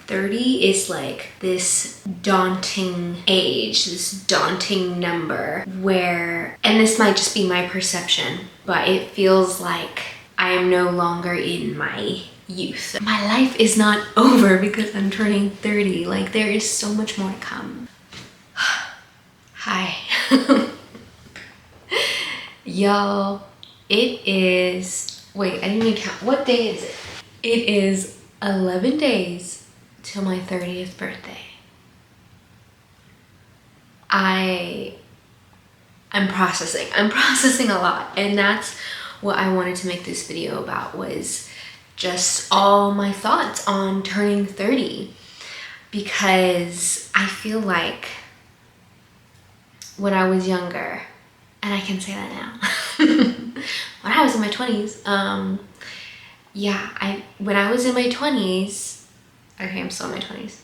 30 is like this daunting age, this daunting number where, and this might just be my perception, but it feels like I am no longer in my youth. My life is not over because I'm turning 30. Like, there is so much more to come. Hi. Y'all, it is, wait, I didn't even count. What day is it? It is 11 days till my 30th birthday. I'm processing a lot, and that's what I wanted to make this video about, was just all my thoughts on turning 30, because I feel like when I was younger, and I can say that now, when I was in my 20s, when I was in my 20s, okay, I'm still in my 20s,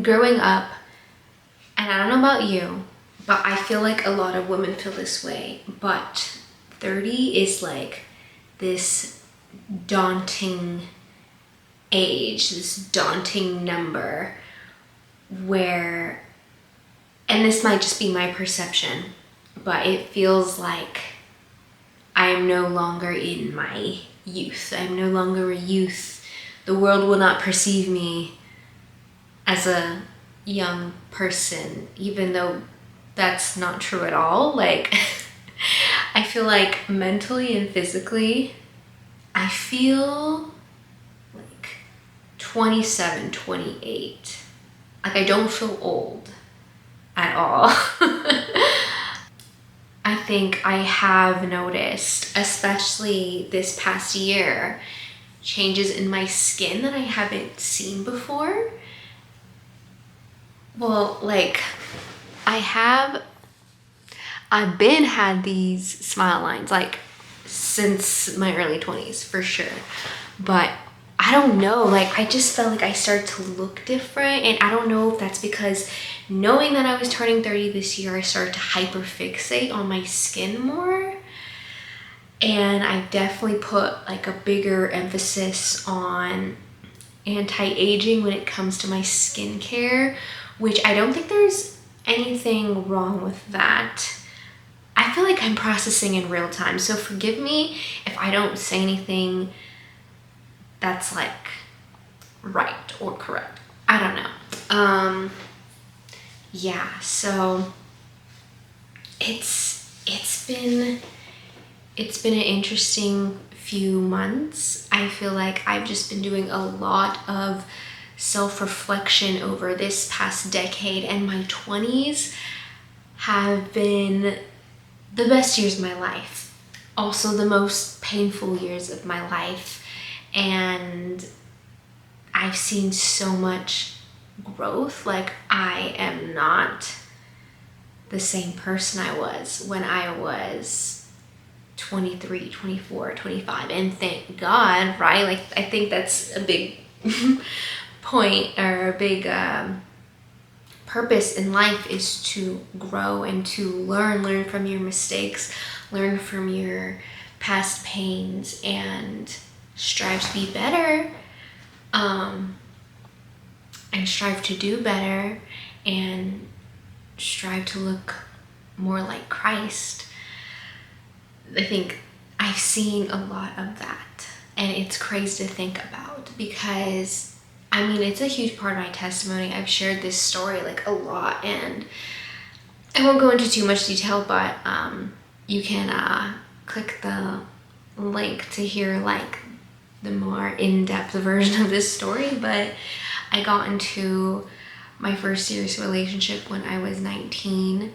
growing up, and I don't know about you, but I feel like a lot of women feel this way, but 30 is like this daunting age, this daunting number where, and this might just be my perception, but it feels like I am no longer in my youth. I'm no longer a youth. The world will not perceive me as a young person, even though that's not true at all. Like, I feel like mentally and physically, I feel like 27, 28. Like, I don't feel old at all. I think I have noticed, especially this past year, changes in my skin that I haven't seen before. Well, like, I've been had these smile lines like since my early 20s for sure, but I don't know, like, I just felt like I started to look different, and I don't know if that's because knowing that I was turning 30 this year, I started to hyperfixate on my skin more, and I definitely put like a bigger emphasis on anti-aging when it comes to my skincare, which I don't think there's anything wrong with that. I feel like I'm processing in real time, so forgive me if I don't say anything that's like right or correct. I don't know. Yeah, so it's been an interesting few months. I feel like I've just been doing a lot of self-reflection over this past decade, and my 20s have been the best years of my life, also the most painful years of my life, and I've seen so much growth. Like, I am not the same person I was when I was 23, 24, 25, and thank God, right? Like, I think that's a big point, or a big purpose in life, is to grow and to learn from your mistakes, learn from your past pains, and strive to be better, and strive to do better, and strive to look more like Christ. I think I've seen a lot of that, and it's crazy to think about, because I mean, it's a huge part of my testimony. I've shared this story like a lot, and I won't go into too much detail, but you can click the link to hear like the more in-depth version of this story. But I got into my first serious relationship when I was 19,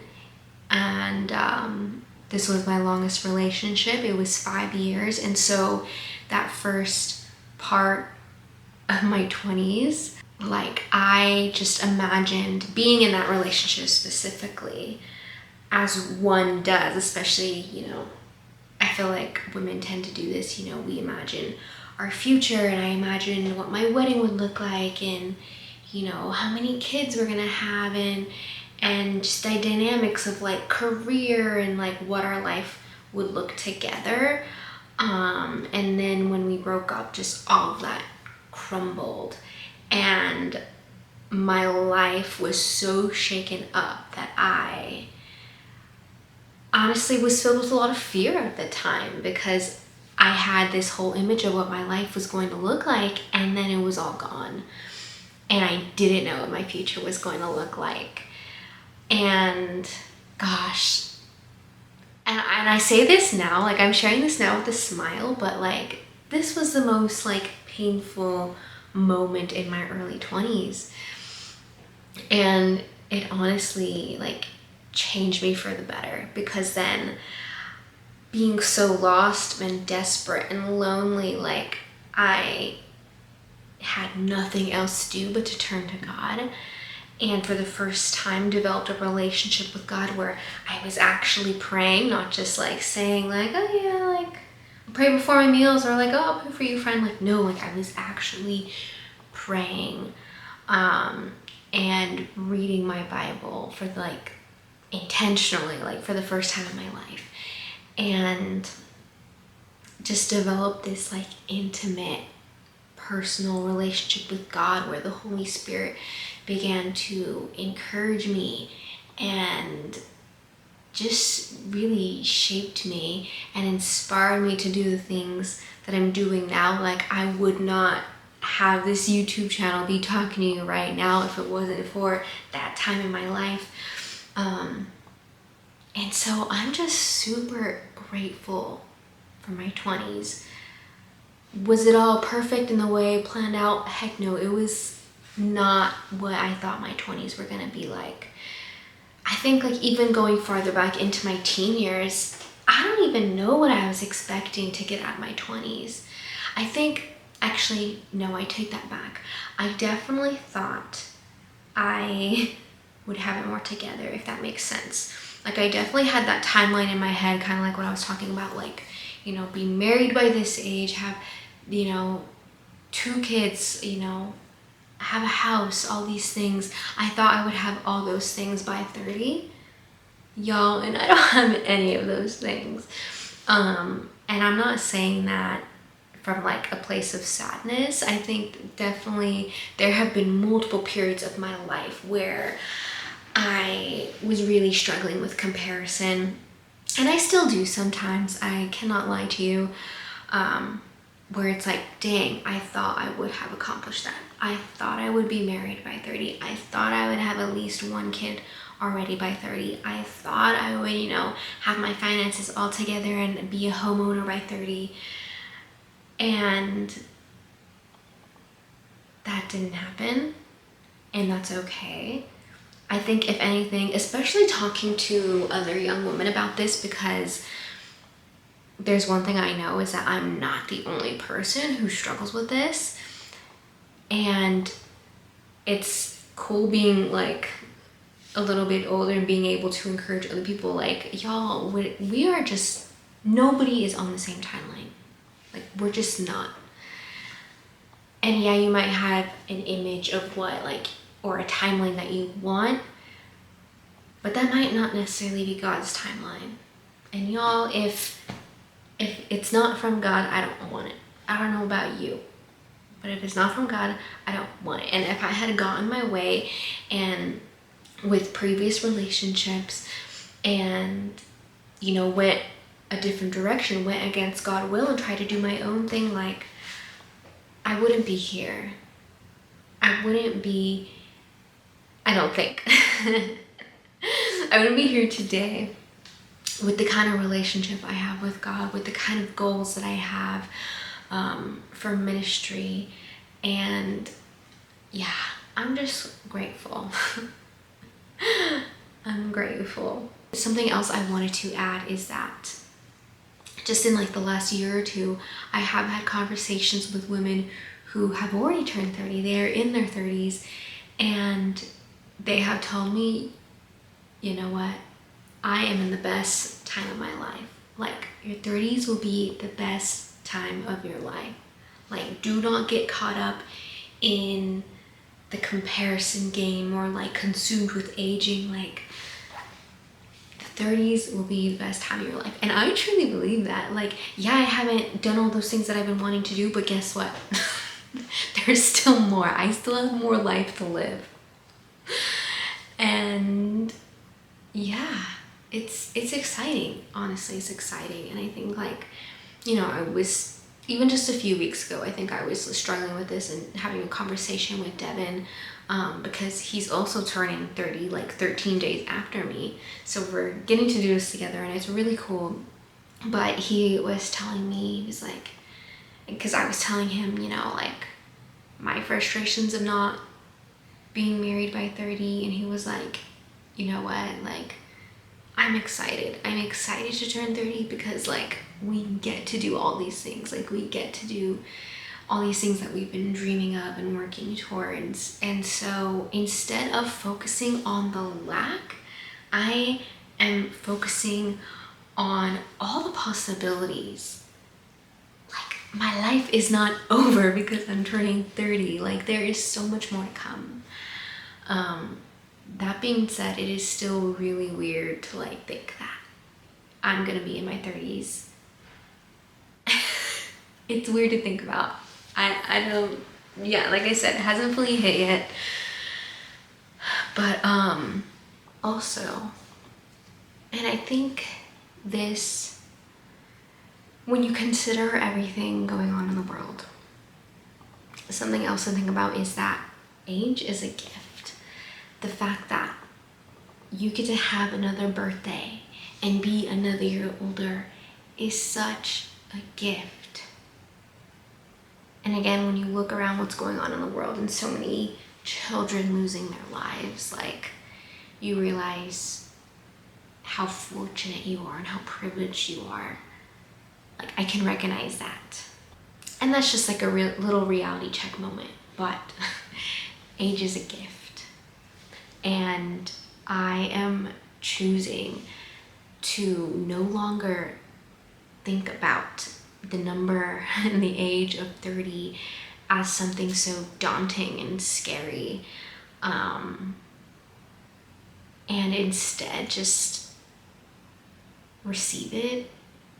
and this was my longest relationship. It was 5 years, and so that first part of my 20s, like, I just imagined being in that relationship specifically, as one does, especially, you know, I feel like women tend to do this, you know, we imagine our future, and I imagined what my wedding would look like, and, you know, how many kids we're gonna have, and just the dynamics of like career, and like what our life would look together. And then when we broke up, just all of that crumbled, And my life was so shaken up that I honestly was filled with a lot of fear at the time, because I had this whole image of what my life was going to look like, and then it was all gone. And I didn't know what my future was going to look like. And gosh, and I say this now, like I'm sharing this now with a smile, but like this was the most like painful moment in my early 20s. And it honestly like changed me for the better, because then being so lost and desperate and lonely, like I had nothing else to do but to turn to God. And for the first time developed a relationship with God where I was actually praying, not just like saying like, oh yeah, like I'll pray before my meals, or like, oh, I'll pray for you, friend. Like, no, like I was actually praying and reading my Bible for like intentionally, like for the first time in my life, and just developed this like intimate personal relationship with God, where the Holy Spirit began to encourage me and just really shaped me and inspired me to do the things that I'm doing now. Like I would not have this YouTube channel, be talking to you right now, if it wasn't for that time in my life. And so I'm just super grateful for my 20s. Was it all perfect in the way planned out? Heck no, it was not what I thought my 20s were gonna be like. I think like even going farther back into my teen years, I don't even know what I was expecting to get out of my 20s. I think, actually, no, I take that back. I definitely thought I would have it more together, if that makes sense. Like I definitely had that timeline in my head, kind of like what I was talking about, like, you know, be married by this age, have, you know, 2 kids, you know, have a house, all these things. I thought I would have all those things by 30, y'all, and I don't have any of those things. And I'm not saying that from like a place of sadness. I think definitely there have been multiple periods of my life where I was really struggling with comparison, and I still do sometimes, I cannot lie to you, where it's like, dang, I thought I would have accomplished that. I thought I would be married by 30. I thought I would have at least 1 kid already by 30. I thought I would, you know, have my finances all together and be a homeowner by 30. And that didn't happen, and that's okay. I think if anything, especially talking to other young women about this, because there's one thing I know, is that I'm not the only person who struggles with this. And it's cool being like a little bit older and being able to encourage other people, like, y'all, we are just, nobody is on the same timeline. Like, we're just not. And yeah, you might have an image of what, like, or a timeline that you want, but that might not necessarily be God's timeline. And y'all, if it's not from God, I don't want it. I don't know about you, but if it's not from God, I don't want it. And if I had gotten my way and with previous relationships and, you know, went a different direction, went against God's will and tried to do my own thing, like, I wouldn't be here. I wouldn't be, I don't think. I wouldn't be here today with the kind of relationship I have with God, with the kind of goals that I have for ministry. And yeah, I'm just grateful. I'm grateful. Something else I wanted to add is that just in like the last year or two, I have had conversations with women who have already turned 30. They're in their 30s, and they have told me, you know what, I am in the best time of my life. Like, your 30s will be the best time of your life. Like, do not get caught up in the comparison game or like consumed with aging. Like, the 30s will be the best time of your life. And I truly believe that. Like, yeah, I haven't done all those things that I've been wanting to do, but guess what? there's still more. I still have more life to live. And yeah, it's exciting. Honestly, it's exciting. And I think, like, you know, I was, even just a few weeks ago, I think I was struggling with this and having a conversation with Devin, because he's also turning 30, like 13 days after me. So we're getting to do this together, and it's really cool. But he was telling me, he was like, because I was telling him, you know, like, my frustrations of not being married by 30, and he was like, you know what, like, I'm excited to turn 30 because, like, we get to do all these things. Like, we get to do all these things that we've been dreaming of and working towards. And so instead of focusing on the lack, I am focusing on all the possibilities. Like, my life is not over because I'm turning 30. Like, there is so much more to come. That being said, it is still really weird to, like, think that I'm gonna be in my 30s. It's weird to think about. I don't, yeah, like I said, it hasn't fully hit yet. But also, and I think this, when you consider everything going on in the world, something else to think about is that age is a gift. The fact that you get to have another birthday and be another year older is such a gift. And again, when you look around what's going on in the world and so many children losing their lives, like, you realize how fortunate you are and how privileged you are. Like, I can recognize that. And that's just like a little reality check moment. But age is a gift. And I am choosing to no longer think about the number and the age of 30 as something so daunting and scary. And instead just receive it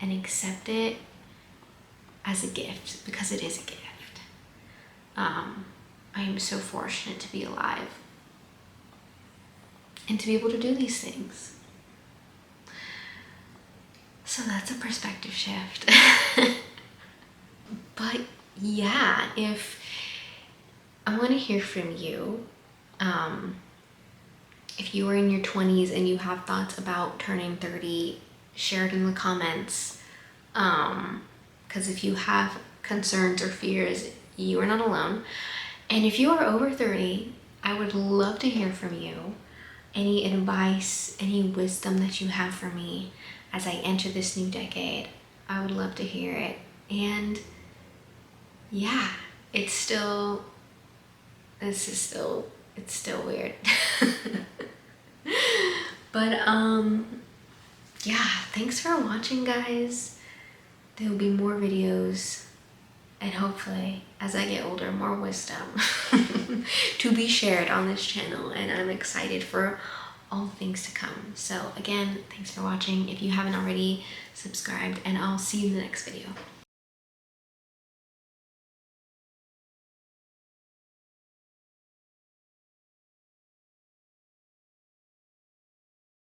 and accept it as a gift, because it is a gift. I am so fortunate to be alive and to be able to do these things. So that's a perspective shift. But yeah, if I want to hear from you, if you are in your 20s and you have thoughts about turning 30, share it in the comments. Because if you have concerns or fears, you are not alone. And if you are over 30, I would love to hear from you. Any advice, any wisdom that you have for me as I enter this new decade, I would love to hear it. And yeah, it's still weird. But yeah, thanks for watching, guys. There will be more videos, and hopefully, as I get older, more wisdom to be shared on this channel, and I'm excited for all things to come. So again, thanks for watching. If you haven't already, subscribed, and I'll see you in the next video.